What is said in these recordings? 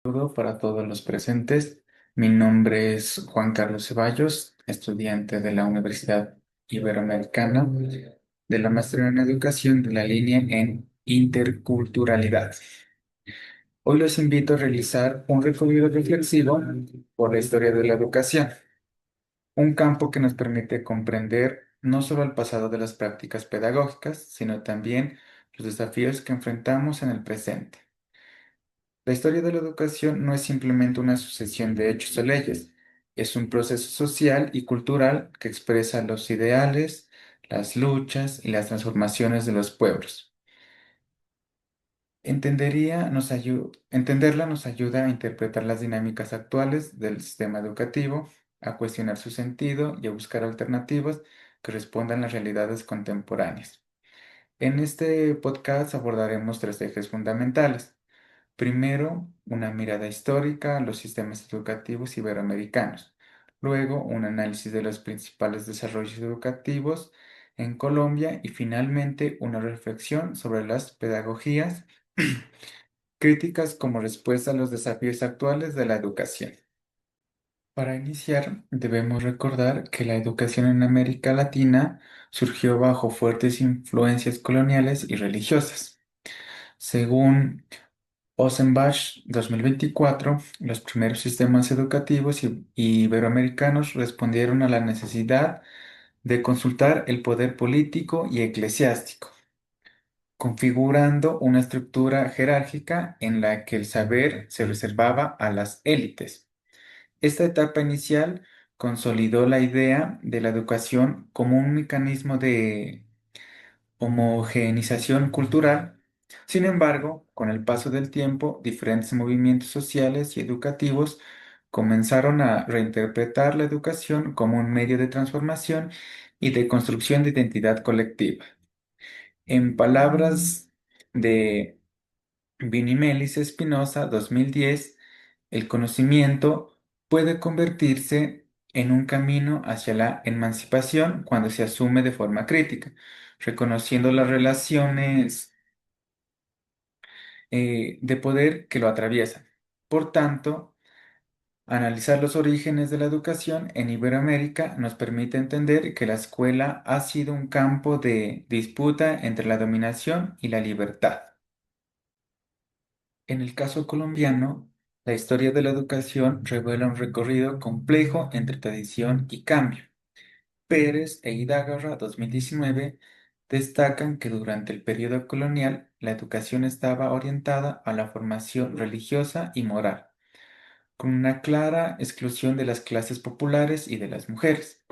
Saludo para todos los presentes. Mi nombre es Juan Carlos Ceballos, estudiante de la Universidad Iberoamericana de la Maestría en Educación de la línea en Interculturalidad. Hoy los invito a realizar un recorrido reflexivo por la historia de la educación, un campo que nos permite comprender no solo el pasado de las prácticas pedagógicas, sino también los desafíos que enfrentamos en el presente. La historia de la educación no es simplemente una sucesión de hechos o leyes, es un proceso social y cultural que expresa los ideales, las luchas y las transformaciones de los pueblos. Entenderla nos ayuda a interpretar las dinámicas actuales del sistema educativo, a cuestionar su sentido y a buscar alternativas que respondan a las realidades contemporáneas. En este podcast abordaremos tres ejes fundamentales. Primero, una mirada histórica a los sistemas educativos iberoamericanos. Luego, un análisis de los principales desarrollos educativos en Colombia y finalmente una reflexión sobre las pedagogías críticas como respuesta a los desafíos actuales de la educación. Para iniciar, debemos recordar que la educación en América Latina surgió bajo fuertes influencias coloniales y religiosas. Según Ossenbach 2024, los primeros sistemas educativos iberoamericanos respondieron a la necesidad de consultar el poder político y eclesiástico, configurando una estructura jerárquica en la que el saber se reservaba a las élites. Esta etapa inicial consolidó la idea de la educación como un mecanismo de homogeneización cultural. Sin embargo, con el paso del tiempo, diferentes movimientos sociales y educativos comenzaron a reinterpretar la educación como un medio de transformación y de construcción de identidad colectiva. En palabras de Vinimelis Espinosa, 2010, el conocimiento puede convertirse en un camino hacia la emancipación cuando se asume de forma crítica, reconociendo las relaciones de poder que lo atraviesan. Por tanto, analizar los orígenes de la educación en Iberoamérica nos permite entender que la escuela ha sido un campo de disputa entre la dominación y la libertad. En el caso colombiano, la historia de la educación revela un recorrido complejo entre tradición y cambio. Pérez e Idágarra, 2019, destacan que durante el periodo colonial la educación estaba orientada a la formación religiosa y moral, con una clara exclusión de las clases populares y de las mujeres.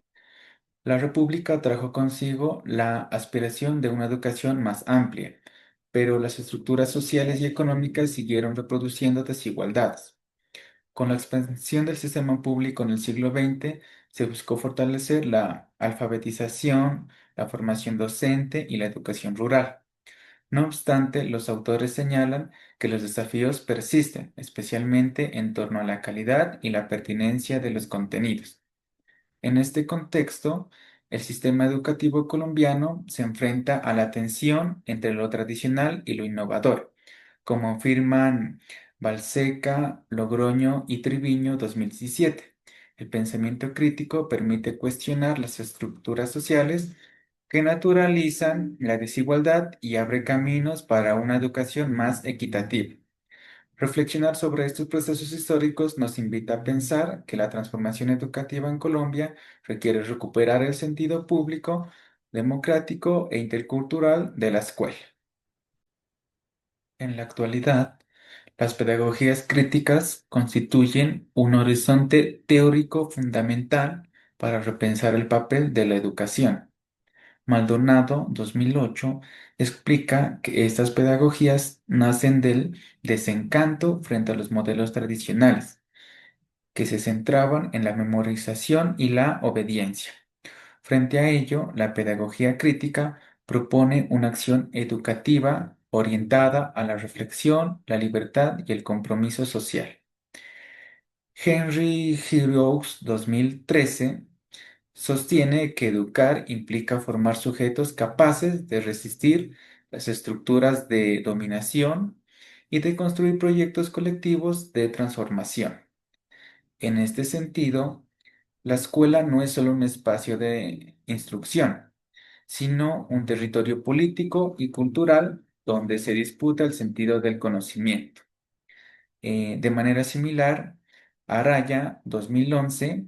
La República trajo consigo la aspiración de una educación más amplia, pero las estructuras sociales y económicas siguieron reproduciendo desigualdades. Con la expansión del sistema público en el siglo XX, se buscó fortalecer la alfabetización, la formación docente y la educación rural. No obstante, los autores señalan que los desafíos persisten, especialmente en torno a la calidad y la pertinencia de los contenidos. En este contexto, el sistema educativo colombiano se enfrenta a la tensión entre lo tradicional y lo innovador, como afirman Balseca, Logroño y Triviño 2017. El pensamiento crítico permite cuestionar las estructuras sociales que naturalizan la desigualdad y abre caminos para una educación más equitativa. Reflexionar sobre estos procesos históricos nos invita a pensar que la transformación educativa en Colombia requiere recuperar el sentido público, democrático e intercultural de la escuela. En la actualidad, las pedagogías críticas constituyen un horizonte teórico fundamental para repensar el papel de la educación. Maldonado, 2008, explica que estas pedagogías nacen del desencanto frente a los modelos tradicionales, que se centraban en la memorización y la obediencia. Frente a ello, la pedagogía crítica propone una acción educativa orientada a la reflexión, la libertad y el compromiso social. Henry Giroux, 2013, sostiene que educar implica formar sujetos capaces de resistir las estructuras de dominación y de construir proyectos colectivos de transformación. En este sentido, la escuela no es solo un espacio de instrucción, sino un territorio político y cultural donde se disputa el sentido del conocimiento. De manera similar, Araya 2011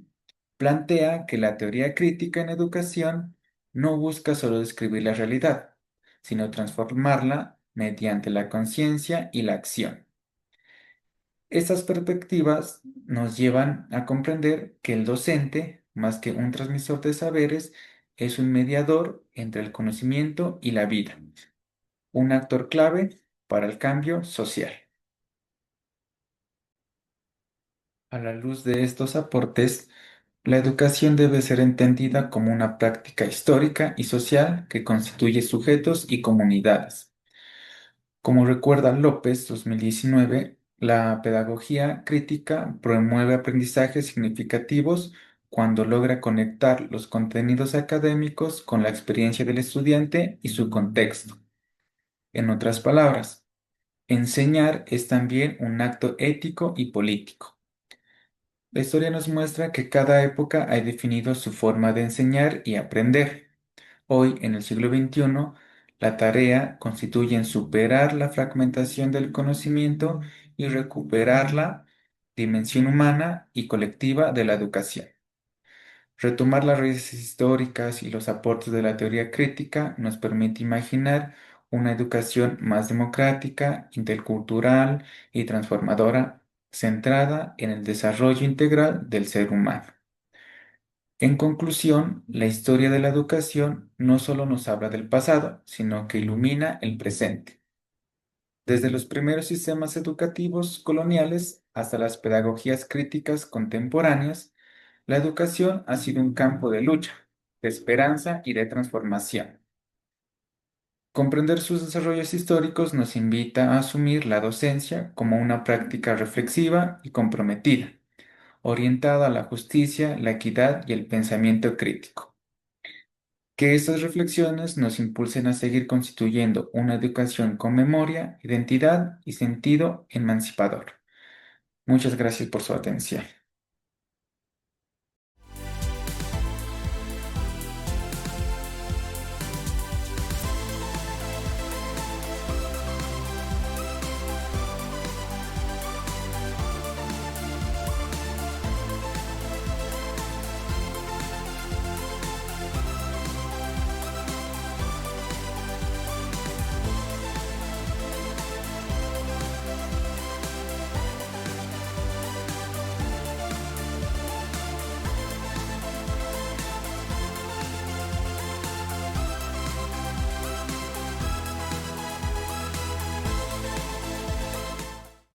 plantea que la teoría crítica en educación no busca solo describir la realidad, sino transformarla mediante la conciencia y la acción. Estas perspectivas nos llevan a comprender que el docente, más que un transmisor de saberes, es un mediador entre el conocimiento y la vida, un actor clave para el cambio social. A la luz de estos aportes, la educación debe ser entendida como una práctica histórica y social que constituye sujetos y comunidades. Como recuerda López 2019, la pedagogía crítica promueve aprendizajes significativos cuando logra conectar los contenidos académicos con la experiencia del estudiante y su contexto. En otras palabras, enseñar es también un acto ético y político. La historia nos muestra que cada época ha definido su forma de enseñar y aprender. Hoy, en el siglo XXI, la tarea constituye en superar la fragmentación del conocimiento y recuperar la dimensión humana y colectiva de la educación. Retomar las raíces históricas y los aportes de la teoría crítica nos permite imaginar una educación más democrática, intercultural y transformadora, centrada en el desarrollo integral del ser humano. En conclusión, la historia de la educación no solo nos habla del pasado, sino que ilumina el presente. Desde los primeros sistemas educativos coloniales hasta las pedagogías críticas contemporáneas, la educación ha sido un campo de lucha, de esperanza y de transformación. Comprender sus desarrollos históricos nos invita a asumir la docencia como una práctica reflexiva y comprometida, orientada a la justicia, la equidad y el pensamiento crítico. Que estas reflexiones nos impulsen a seguir constituyendo una educación con memoria, identidad y sentido emancipador. Muchas gracias por su atención.